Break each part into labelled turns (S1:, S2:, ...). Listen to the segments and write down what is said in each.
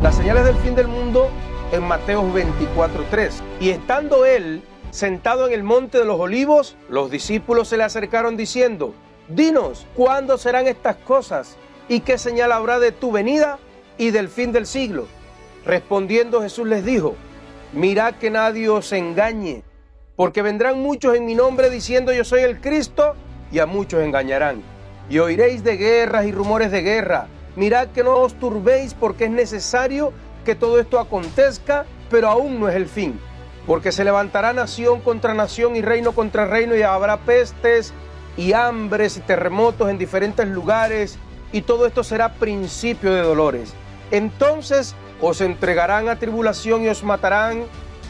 S1: las señales del fin del mundo en Mateo 24:3. Y estando él sentado en el monte de los olivos, los discípulos se le acercaron diciendo: dinos, ¿cuándo serán estas cosas? ¿Y qué señal habrá de tu venida y del fin del siglo? Respondiendo Jesús les dijo: mirad que nadie os engañe, porque vendrán muchos en mi nombre diciendo yo soy el Cristo, y a muchos engañarán. Y oiréis de guerras y rumores de guerra. Mirad que no os turbéis, porque es necesario que todo esto acontezca, pero aún no es el fin. Porque se levantará nación contra nación y reino contra reino, y habrá pestes y hambres y terremotos en diferentes lugares, y todo esto será principio de dolores. Entonces os entregarán a tribulación y os matarán,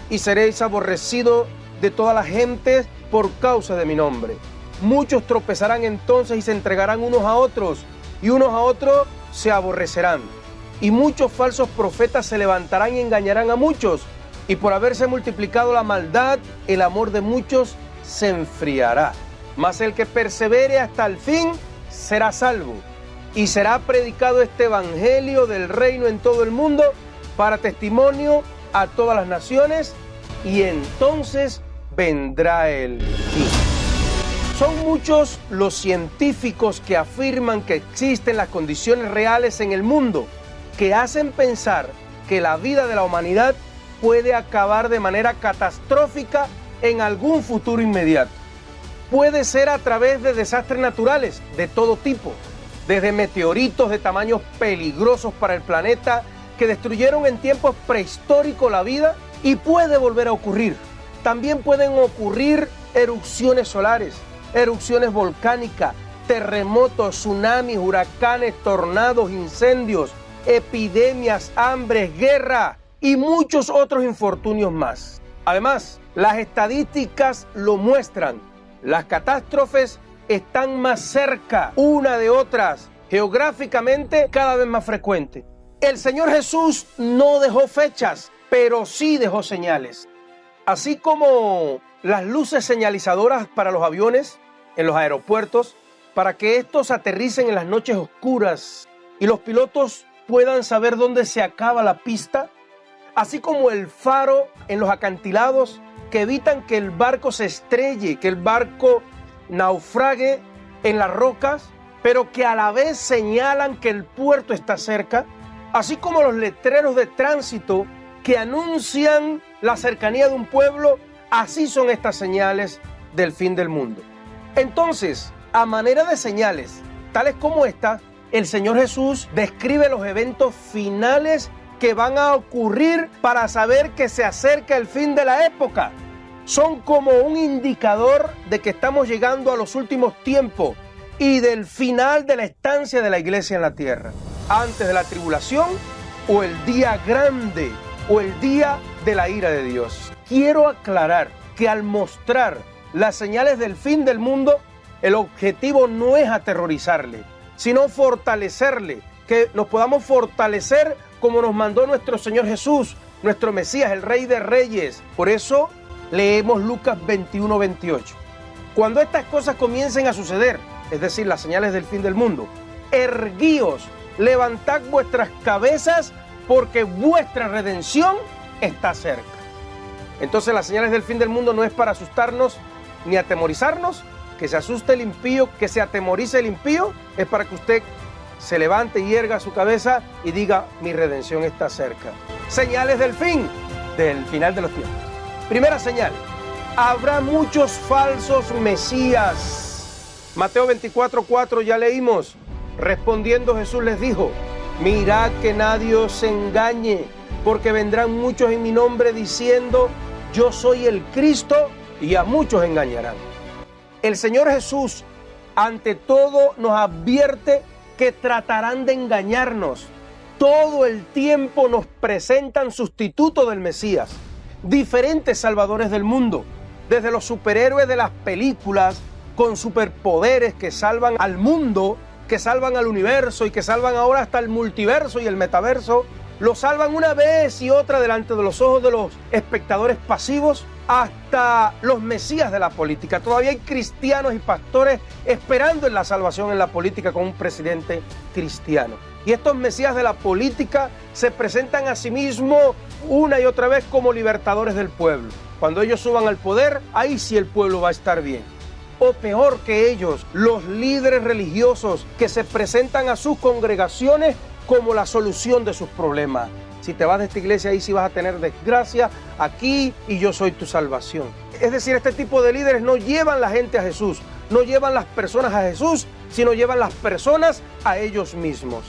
S1: y seréis aborrecidos de toda la gente por causa de mi nombre. Muchos tropezarán entonces y se entregarán unos a otros, y unos a otros se aborrecerán. Y muchos falsos profetas se levantarán y engañarán a muchos, y por haberse multiplicado la maldad, el amor de muchos se enfriará. Mas el que persevere hasta el fin será salvo. Y será predicado este evangelio del reino en todo el mundo para testimonio a todas las naciones, y entonces vendrá el fin. Son muchos los científicos que afirman que existen las condiciones reales en el mundo que hacen pensar que la vida de la humanidad puede acabar de manera catastrófica en algún futuro inmediato. Puede ser a través de desastres naturales de todo tipo, desde meteoritos de tamaños peligrosos para el planeta que destruyeron en tiempos prehistóricos la vida, y puede volver a ocurrir. También pueden ocurrir erupciones solares, erupciones volcánicas, terremotos, tsunamis, huracanes, tornados, incendios, epidemias, hambres, guerra y muchos otros infortunios más. Además, las estadísticas lo muestran. Las catástrofes están más cerca una de otras, geográficamente cada vez más frecuente. El Señor Jesús no dejó fechas, pero sí dejó señales. Así como las luces señalizadoras para los aviones en los aeropuertos, para que estos aterricen en las noches oscuras y los pilotos puedan saber dónde se acaba la pista, así como el faro en los acantilados que evitan que el barco se estrelle, que el barco naufrague en las rocas, pero que a la vez señalan que el puerto está cerca, así como los letreros de tránsito que anuncian la cercanía de un pueblo, así son estas señales del fin del mundo. Entonces, a manera de señales, tales como esta, el Señor Jesús describe los eventos finales que van a ocurrir para saber que se acerca el fin de la época. Son como un indicador de que estamos llegando a los últimos tiempos y del final de la estancia de la iglesia en la tierra, antes de la tribulación o el día grande o el día de la ira de Dios. Quiero aclarar que al mostrar las señales del fin del mundo, el objetivo no es aterrorizarle, sino fortalecerle, que nos podamos fortalecer como nos mandó nuestro Señor Jesús, nuestro Mesías, el Rey de Reyes. Por eso leemos Lucas 21:28. Cuando estas cosas comiencen a suceder, es decir, las señales del fin del mundo, erguíos, levantad vuestras cabezas, porque vuestra redención está cerca. Entonces las señales del fin del mundo no es para asustarnos ni atemorizarnos, que se asuste el impío, que se atemorice el impío, es para que usted se levante y erga su cabeza y diga: mi redención está cerca. Señales del final de los tiempos. Primera señal: habrá muchos falsos mesías. Mateo 24:4 ya leímos. Respondiendo Jesús les dijo: mirad que nadie os engañe, porque vendrán muchos en mi nombre diciendo yo soy el Cristo, y a muchos engañarán. El Señor Jesús ante todo nos advierte que tratarán de engañarnos. Todo el tiempo nos presentan sustitutos del Mesías, diferentes salvadores del mundo, desde los superhéroes de las películas con superpoderes que salvan al mundo, que salvan al universo y que salvan ahora hasta el multiverso y el metaverso. Lo salvan una vez y otra delante de los ojos de los espectadores pasivos, hasta los mesías de la política. Todavía hay cristianos y pastores esperando en la salvación en la política con un presidente cristiano. Y estos mesías de la política se presentan a sí mismos una y otra vez como libertadores del pueblo. Cuando ellos suban al poder, ahí sí el pueblo va a estar bien. O peor que ellos, los líderes religiosos que se presentan a sus congregaciones como la solución de sus problemas. Si te vas de esta iglesia, ahí sí vas a tener desgracia, aquí y yo soy tu salvación. Es decir, este tipo de líderes no llevan la gente a Jesús, no llevan las personas a Jesús, sino llevan las personas a ellos mismos.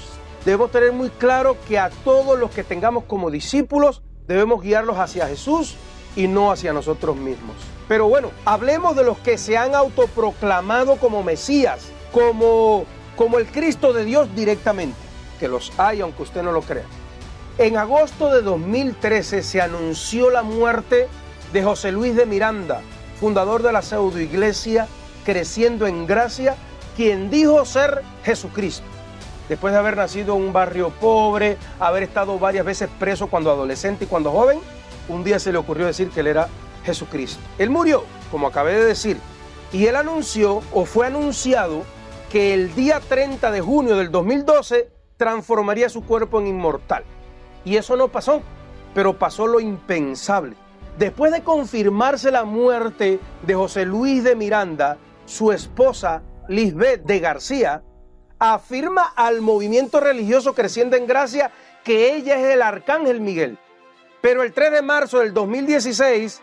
S1: Debemos tener muy claro que a todos los que tengamos como discípulos debemos guiarlos hacia Jesús y no hacia nosotros mismos. Pero bueno, hablemos de los que se han autoproclamado como Mesías, como el Cristo de Dios directamente, que los hay aunque usted no lo crea. En agosto de 2013 se anunció la muerte de José Luis de Miranda, fundador de la pseudoiglesia Creciendo en Gracia, quien dijo ser Jesucristo. Después de haber nacido en un barrio pobre, haber estado varias veces preso cuando adolescente y cuando joven, un día se le ocurrió decir que él era Jesucristo. Él murió, como acabé de decir, y él anunció, o fue anunciado, que el día 30 de junio del 2012 transformaría su cuerpo en inmortal. Y eso no pasó, pero pasó lo impensable. Después de confirmarse la muerte de José Luis de Miranda, su esposa, Lisbeth de García, afirma al movimiento religioso Creciendo en Gracia que ella es el arcángel Miguel. Pero el 3 de marzo del 2016,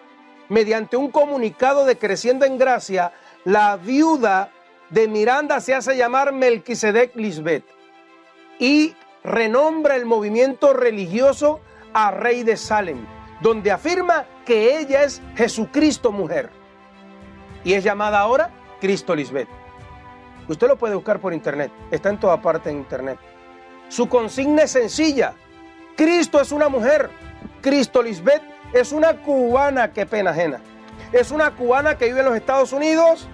S1: mediante un comunicado de Creciendo en Gracia, la viuda de Miranda se hace llamar Melquisedec Lisbeth y renombra el movimiento religioso a Rey de Salem, donde afirma que ella es Jesucristo mujer y es llamada ahora Cristo Lisbeth. Usted lo puede buscar por internet, está en toda parte en internet. Su consigna es sencilla: Cristo es una mujer, Cristo Lisbeth es una cubana, qué pena ajena. Es una cubana que vive en los Estados Unidos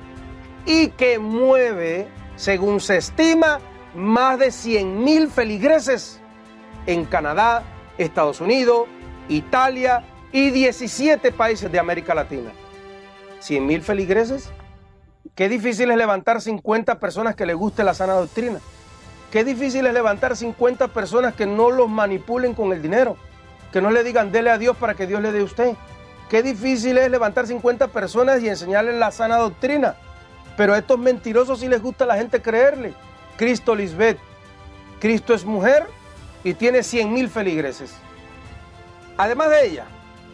S1: y que mueve, según se estima, más de 100,000 feligreses en Canadá, Estados Unidos, Italia y 17 países de América Latina. 100,000 feligreses. Qué difícil es levantar 50 personas que les guste la sana doctrina. Qué difícil es levantar 50 personas que no los manipulen con el dinero, que no le digan dele a Dios para que Dios le dé a usted. Qué difícil es levantar 50 personas y enseñarles la sana doctrina. Pero a estos mentirosos sí les gusta a la gente creerle. Cristo Lisbeth, Cristo es mujer y tiene 100,000 feligreses. Además de ella,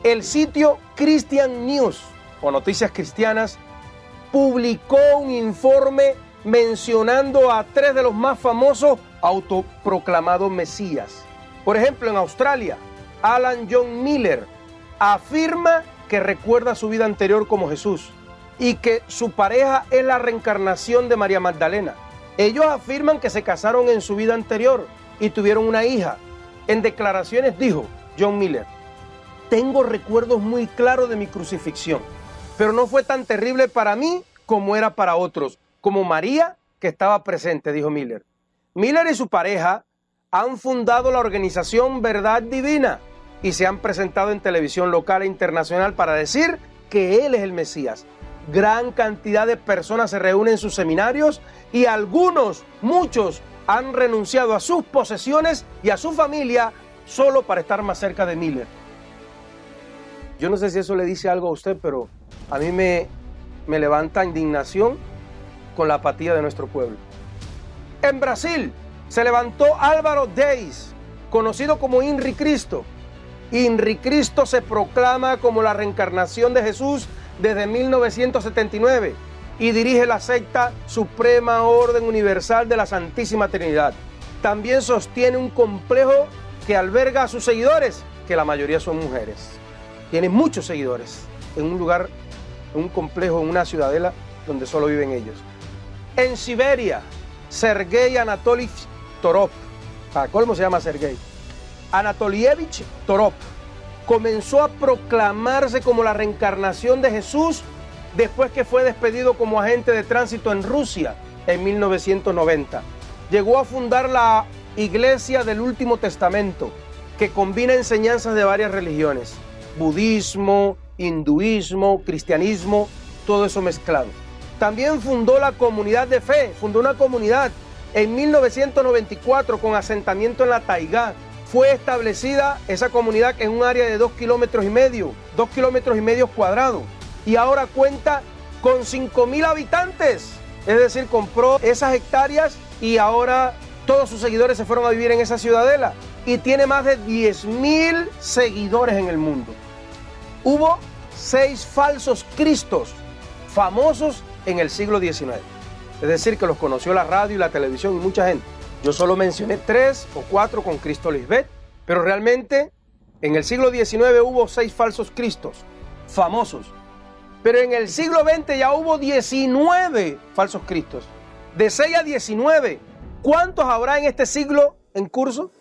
S1: el sitio Christian News o Noticias Cristianas publicó un informe mencionando a 3 de los más famosos autoproclamados mesías. Por ejemplo, en Australia, Alan John Miller afirma que recuerda su vida anterior como Jesús y que su pareja es la reencarnación de María Magdalena. Ellos afirman que se casaron en su vida anterior y tuvieron una hija. En declaraciones dijo John Miller: tengo recuerdos muy claros de mi crucifixión, pero no fue tan terrible para mí como era para otros, como María, que estaba presente, dijo Miller. Miller y su pareja han fundado la organización Verdad Divina y se han presentado en televisión local e internacional para decir que él es el Mesías. Gran cantidad de personas se reúnen en sus seminarios y muchos, han renunciado a sus posesiones y a su familia solo para estar más cerca de Miller. Yo no sé si eso le dice algo a usted, pero a mí me levanta indignación con la apatía de nuestro pueblo. En Brasil se levantó Álvaro Deis, conocido como Inri Cristo. Inri Cristo se proclama como la reencarnación de Jesús desde 1979 y dirige la secta Suprema Orden Universal de la Santísima Trinidad. También sostiene un complejo que alberga a sus seguidores, que la mayoría son mujeres. Tiene muchos seguidores en un lugar, en un complejo, en una ciudadela donde solo viven ellos. En Siberia, Sergei Anatolievich Torop, para colmo se llama Sergei, Anatolievich Torop, comenzó a proclamarse como la reencarnación de Jesús después que fue despedido como agente de tránsito en Rusia en 1990. Llegó a fundar la Iglesia del Último Testamento, que combina enseñanzas de varias religiones: budismo, hinduismo, cristianismo, todo eso mezclado. También fundó la Comunidad de Fe, fundó una comunidad En 1994, con asentamiento en la taigá, fue establecida esa comunidad en un área de 2,5 kilómetros cuadrados, y ahora cuenta con 5,000 habitantes. Es decir, compró esas hectáreas y ahora todos sus seguidores se fueron a vivir en esa ciudadela, y tiene más de 10,000 seguidores en el mundo. Hubo 6 falsos cristos famosos en el siglo XIX. Es decir, que los conoció la radio y la televisión y mucha gente. Yo solo mencioné 3 o 4 con Cristo Lisbeth, pero realmente en el siglo XIX hubo 6 falsos cristos famosos. Pero en el siglo XX ya hubo 19 falsos cristos. De 6 a 19. ¿Cuántos habrá en este siglo en curso?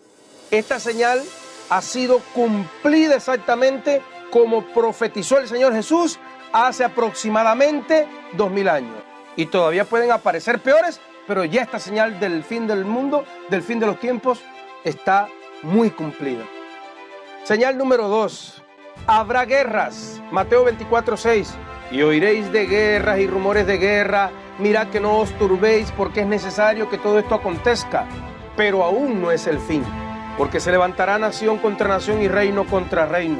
S1: Esta señal ha sido cumplida exactamente como profetizó el Señor Jesús hace aproximadamente 2000 años. Y todavía pueden aparecer peores, pero ya esta señal del fin del mundo, del fin de los tiempos, está muy cumplida. Señal número 2. Habrá guerras. Mateo 24:6. Y oiréis de guerras y rumores de guerra. Mirad que no os turbéis, porque es necesario que todo esto acontezca. Pero aún no es el fin, porque se levantará nación contra nación y reino contra reino.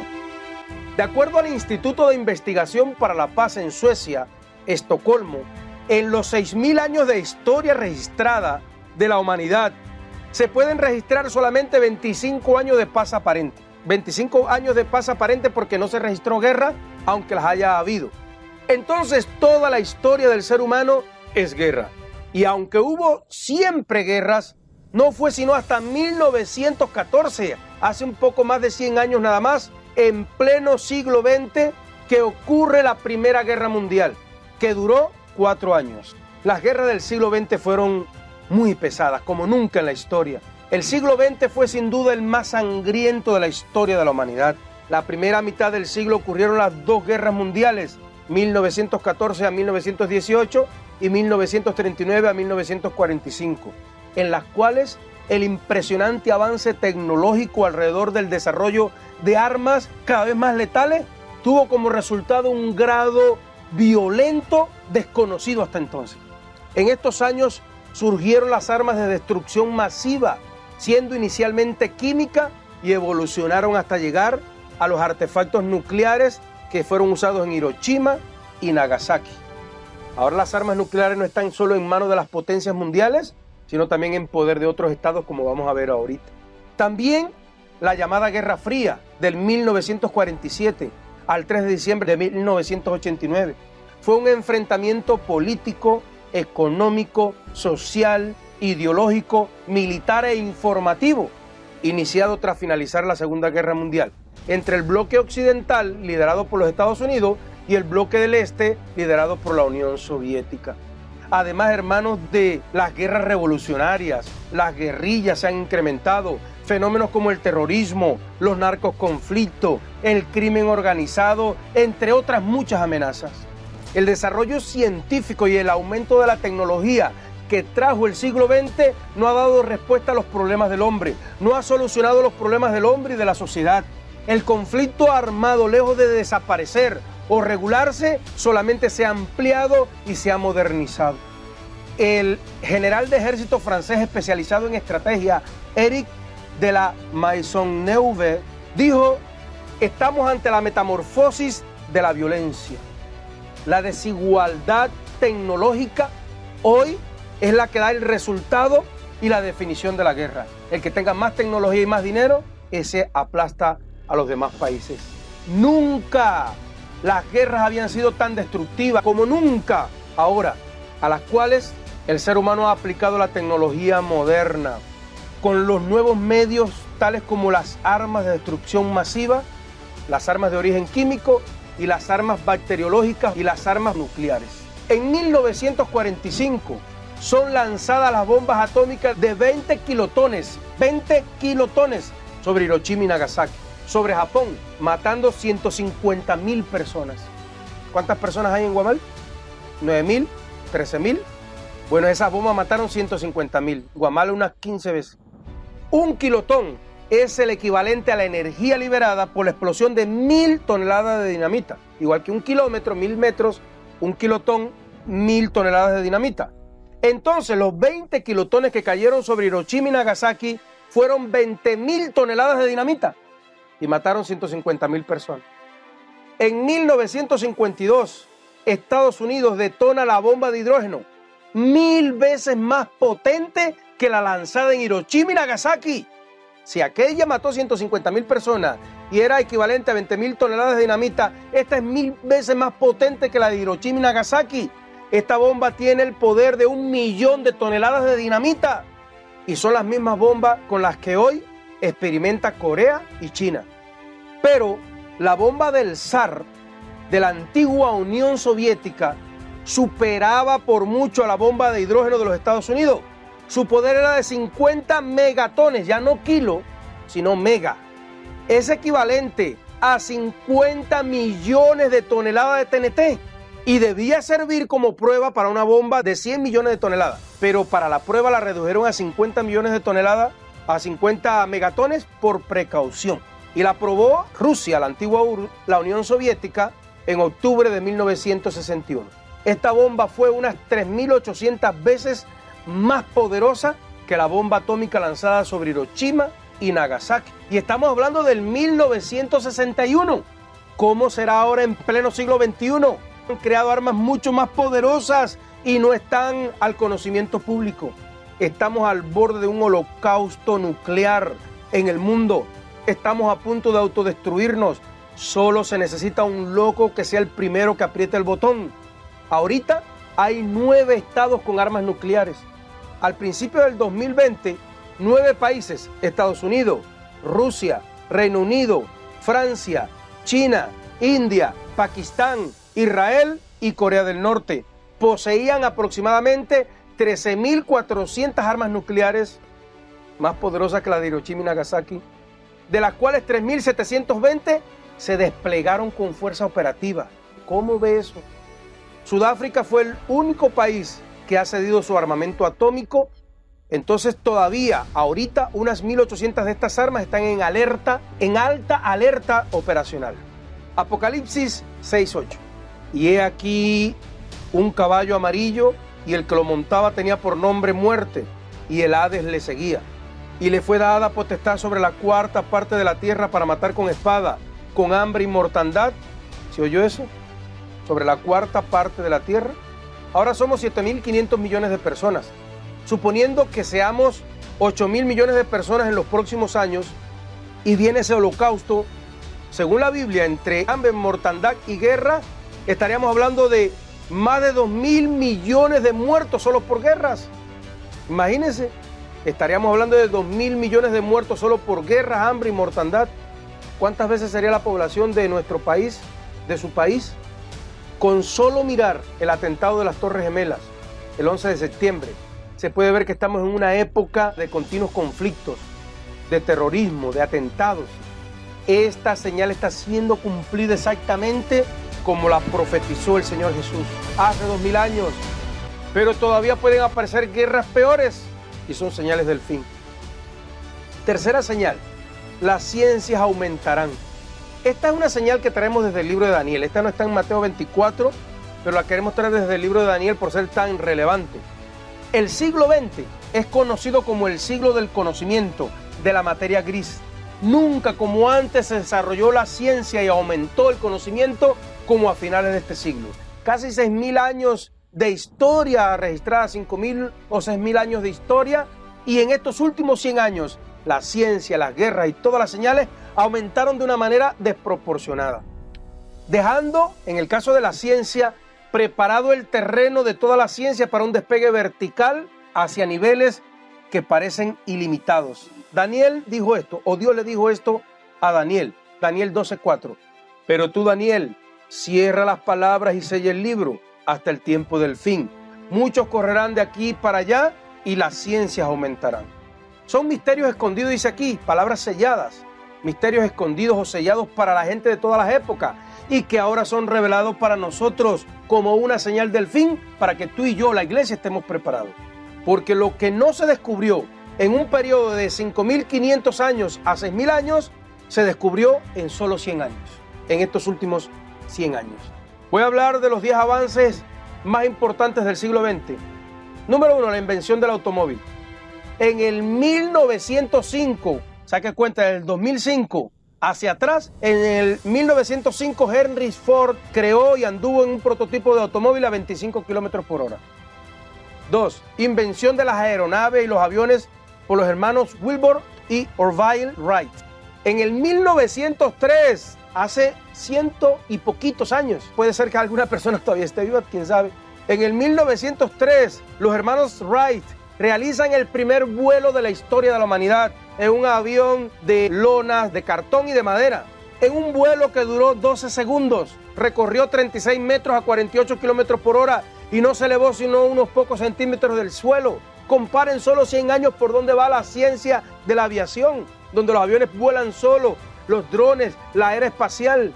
S1: De acuerdo al Instituto de Investigación para la Paz en Suecia, Estocolmo, en los 6,000 años de historia registrada de la humanidad, se pueden registrar solamente 25 años de paz aparente. 25 años de paz aparente porque no se registró guerra, aunque las haya habido. Entonces, toda la historia del ser humano es guerra. Y aunque hubo siempre guerras, no fue sino hasta 1914, hace un poco más de 100 años nada más, en pleno siglo XX, que ocurre la Primera Guerra Mundial, que duró 4 años. Las guerras del siglo XX fueron muy pesadas, como nunca en la historia. El siglo XX fue sin duda el más sangriento de la historia de la humanidad. La primera mitad del siglo ocurrieron las 2 guerras mundiales, 1914 a 1918 y 1939 a 1945, en las cuales el impresionante avance tecnológico alrededor del desarrollo de armas cada vez más letales tuvo como resultado un grado violento desconocido hasta entonces. En estos años surgieron las armas de destrucción masiva, siendo inicialmente química, y evolucionaron hasta llegar a los artefactos nucleares que fueron usados en Hiroshima y Nagasaki. Ahora las armas nucleares no están solo en manos de las potencias mundiales, sino también en poder de otros estados, como vamos a ver ahorita. También la llamada Guerra Fría del 1947 al 3 de diciembre de 1989 fue un enfrentamiento político, económico, social, ideológico, militar e informativo, iniciado tras finalizar la Segunda Guerra Mundial, entre el bloque occidental, liderado por los Estados Unidos, y el bloque del este, liderado por la Unión Soviética. Además, hermanos, de las guerras revolucionarias, las guerrillas se han incrementado, fenómenos como el terrorismo, los narcoconflictos, el crimen organizado, entre otras muchas amenazas. El desarrollo científico y el aumento de la tecnología que trajo el siglo XX no ha dado respuesta a los problemas del hombre, no ha solucionado los problemas del hombre y de la sociedad. El conflicto armado, lejos de desaparecer o regularse, solamente se ha ampliado y se ha modernizado. El general de ejército francés especializado en estrategia, Éric de la Maisonneuve, dijo: estamos ante la metamorfosis de la violencia. La desigualdad tecnológica hoy es la que da el resultado y la definición de la guerra. El que tenga más tecnología y más dinero, ese aplasta a los demás países. Nunca las guerras habían sido tan destructivas como nunca ahora, a las cuales el ser humano ha aplicado la tecnología moderna, con los nuevos medios tales como las armas de destrucción masiva, las armas de origen químico y las armas bacteriológicas y las armas nucleares. En 1945 son lanzadas las bombas atómicas de 20 kilotones sobre Hiroshima y Nagasaki, sobre Japón, matando 150,000 personas. ¿Cuántas personas hay en Guamal? 9,000, 13,000. Bueno, esas bombas mataron 150,000. Guamal unas 15 veces. Un kilotón es el equivalente a la energía liberada por la explosión de 1,000 toneladas de dinamita. Igual que 1 kilómetro, 1,000 metros, un kilotón, 1,000 toneladas de dinamita. Entonces, los 20 kilotones que cayeron sobre Hiroshima y Nagasaki fueron 20.000 toneladas de dinamita y mataron 150.000 personas. En 1952, Estados Unidos detona la bomba de hidrógeno, 1000 veces más potente que la lanzada en Hiroshima y Nagasaki. Si aquella mató 150.000 personas y era equivalente a 20.000 toneladas de dinamita, esta es 1000 veces más potente que la de Hiroshima y Nagasaki. Esta bomba tiene el poder de 1 millón de toneladas de dinamita y son las mismas bombas con las que hoy experimenta Corea y China. Pero la bomba del zar de la antigua Unión Soviética superaba por mucho a la bomba de hidrógeno de los Estados Unidos. Su poder era de 50 megatones, ya no kilo, sino mega. Es equivalente a 50 millones de toneladas de TNT y debía servir como prueba para una bomba de 100 millones de toneladas. Pero para la prueba la redujeron a 50 millones de toneladas, a 50 megatones por precaución. Y la probó Rusia, la Unión Soviética, en octubre de 1961. Esta bomba fue unas 3.800 veces más poderosa que la bomba atómica lanzada sobre Hiroshima y Nagasaki. Y estamos hablando del 1961. ¿Cómo será ahora en pleno siglo XXI? Han creado armas mucho más poderosas y no están al conocimiento público. Estamos al borde de un holocausto nuclear en el mundo. Estamos a punto de autodestruirnos. Solo se necesita un loco que sea el primero que apriete el botón. Ahorita hay 9 estados con armas nucleares. Al principio del 2020, 9 países, Estados Unidos, Rusia, Reino Unido, Francia, China, India, Pakistán, Israel y Corea del Norte, poseían aproximadamente 13.400 armas nucleares, más poderosas que la de Hiroshima y Nagasaki, de las cuales 3.720 se desplegaron con fuerza operativa. ¿Cómo ve eso? Sudáfrica fue el único país que ha cedido su armamento atómico. Entonces todavía, ahorita, unas 1.800 de estas armas están en alerta, en alta alerta operacional. Apocalipsis 6:8. Y he aquí un caballo amarillo, y el que lo montaba tenía por nombre Muerte, y el Hades le seguía. Y le fue dada potestad sobre la cuarta parte de la tierra para matar con espada, con hambre y mortandad. ¿Se oyó eso? Sobre la cuarta parte de la tierra. Ahora somos 7.500 millones de personas. Suponiendo que seamos 8.000 millones de personas en los próximos años y viene ese holocausto, según la Biblia, entre hambre, mortandad y guerra, estaríamos hablando de más de 2.000 millones de muertos solo por guerras. Imagínense, estaríamos hablando de 2.000 millones de muertos solo por guerras, hambre y mortandad. ¿Cuántas veces sería la población de nuestro país, de su país? Con solo mirar el atentado de las Torres Gemelas, el 11 de septiembre, se puede ver que estamos en una época de continuos conflictos, de terrorismo, de atentados. Esta señal está siendo cumplida exactamente como la profetizó el Señor Jesús hace 2000 años. Pero todavía pueden aparecer guerras peores y son señales del fin. Tercera señal, las ciencias aumentarán. Esta es una señal que traemos desde el libro de Daniel. Esta no está en Mateo 24, pero la queremos traer desde el libro de Daniel por ser tan relevante. El siglo XX es conocido como el siglo del conocimiento, de la materia gris. Nunca como antes se desarrolló la ciencia y aumentó el conocimiento como a finales de este siglo. Casi 6.000 años de historia registrada, 5.000 o 6.000 años de historia, y en estos últimos 100 años la ciencia, las guerras y todas las señales aumentaron de una manera desproporcionada, dejando, en el caso de la ciencia, preparado el terreno de toda la ciencia para un despegue vertical hacia niveles que parecen ilimitados. Daniel dijo esto, o Dios le dijo esto a Daniel, Daniel 12:4. Pero tú, Daniel, cierra las palabras y sella el libro hasta el tiempo del fin. Muchos correrán de aquí para allá y las ciencias aumentarán. Son misterios escondidos, dice aquí, palabras selladas, misterios escondidos o sellados para la gente de todas las épocas y que ahora son revelados para nosotros como una señal del fin para que tú y yo, la iglesia, estemos preparados. Porque lo que no se descubrió en un periodo de 5.500 años a 6.000 años, se descubrió en solo 100 años, en estos últimos 100 años. Voy a hablar de los 10 avances más importantes del siglo XX. Número 1, la invención del automóvil. En el 1905, saque cuenta, del 2005 hacia atrás, en el 1905 Henry Ford creó y anduvo en un prototipo de automóvil a 25 kilómetros por hora. 2, invención de las aeronaves y los aviones por los hermanos Wilbur y Orville Wright. En el 1903, hace ciento y poquitos años, puede ser que alguna persona todavía esté viva, quién sabe. En el 1903, los hermanos Wright realizan el primer vuelo de la historia de la humanidad en un avión de lonas, de cartón y de madera. En un vuelo que duró 12 segundos, recorrió 36 metros a 48 kilómetros por hora y no se elevó sino unos pocos centímetros del suelo. Comparen solo 100 años por dónde va la ciencia de la aviación, donde los aviones vuelan solos, los drones, la era espacial.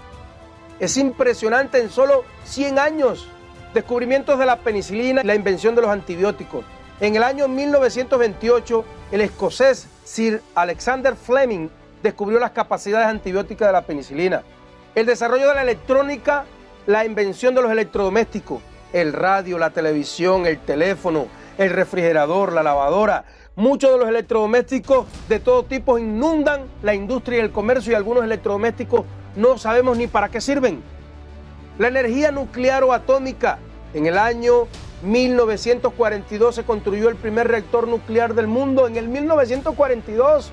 S1: Es impresionante, en solo 100 años. Descubrimientos de la penicilina y la invención de los antibióticos. En el año 1928, el escocés Sir Alexander Fleming descubrió las capacidades antibióticas de la penicilina. El desarrollo de la electrónica, la invención de los electrodomésticos, el radio, la televisión, el teléfono, el refrigerador, la lavadora. Muchos de los electrodomésticos de todo tipo inundan la industria y el comercio, y algunos electrodomésticos no sabemos ni para qué sirven. La energía nuclear o atómica. En el año 1942 se construyó el primer reactor nuclear del mundo. En el 1942,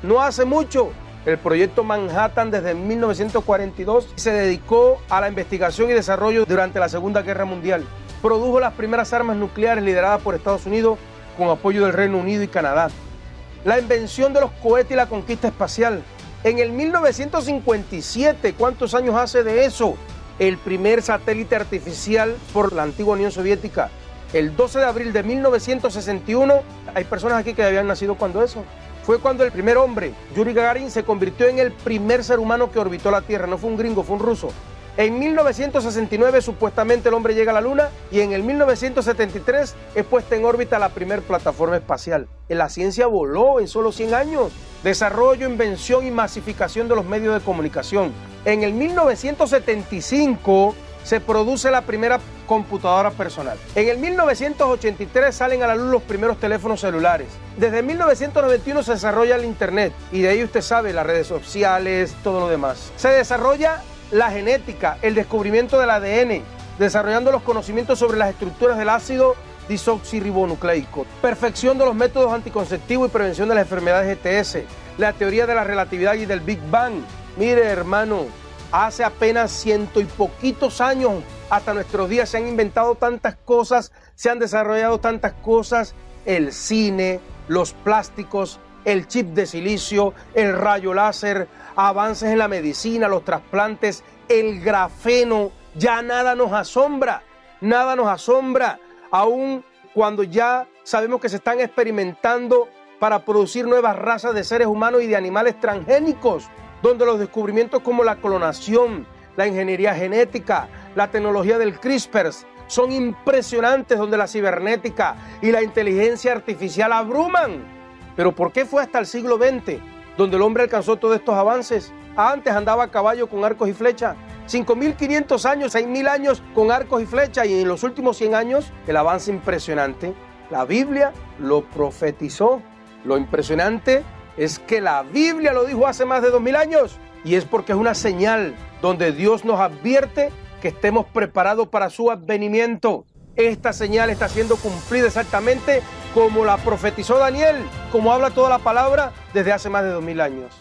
S1: no hace mucho. El proyecto Manhattan desde 1942 se dedicó a la investigación y desarrollo durante la Segunda Guerra Mundial. Produjo las primeras armas nucleares lideradas por Estados Unidos con apoyo del Reino Unido y Canadá. La invención de los cohetes y la conquista espacial. En el 1957, ¿cuántos años hace de eso? El primer satélite artificial por la antigua Unión Soviética. El 12 de abril de 1961, hay personas aquí que habían nacido cuando eso. Fue cuando el primer hombre, Yuri Gagarin, se convirtió en el primer ser humano que orbitó la Tierra. No fue un gringo, fue un ruso. En 1969 supuestamente el hombre llega a la Luna, y en el 1973 es puesta en órbita la primera plataforma espacial. La ciencia voló en solo 100 años. Desarrollo, invención y masificación de los medios de comunicación. En el 1975 se produce la primera computadora personal. En el 1983 salen a la luz los primeros teléfonos celulares. Desde 1991 se desarrolla el Internet, y de ahí usted sabe, las redes sociales, todo lo demás. Se desarrolla la genética, el descubrimiento del ADN, desarrollando los conocimientos sobre las estructuras del ácido disoxirribonucleico, perfección de los métodos anticonceptivos y prevención de las enfermedades ETS, la teoría de la relatividad y del Big Bang. Mire, hermano, hace apenas ciento y poquitos años hasta nuestros días se han inventado tantas cosas, se han desarrollado tantas cosas: el cine, los plásticos, el chip de silicio, el rayo láser, avances en la medicina, los trasplantes, el grafeno. Ya nada nos asombra, nada nos asombra, aun cuando ya sabemos que se están experimentando para producir nuevas razas de seres humanos y de animales transgénicos, donde los descubrimientos como la clonación, la ingeniería genética, la tecnología del CRISPR son impresionantes, donde la cibernética y la inteligencia artificial abruman. Pero ¿por qué fue hasta el siglo XX donde el hombre alcanzó todos estos avances? Antes andaba a caballo con arcos y flechas. 5.500 años, 6.000 años con arcos y flechas, y en los últimos 100 años el avance impresionante. La Biblia lo profetizó. Lo impresionante es que la Biblia lo dijo hace más de 2.000 años, y es porque es una señal donde Dios nos advierte que estemos preparados para su advenimiento. Esta señal está siendo cumplida exactamente como la profetizó Daniel, como habla toda la palabra desde hace más de 2.000 años.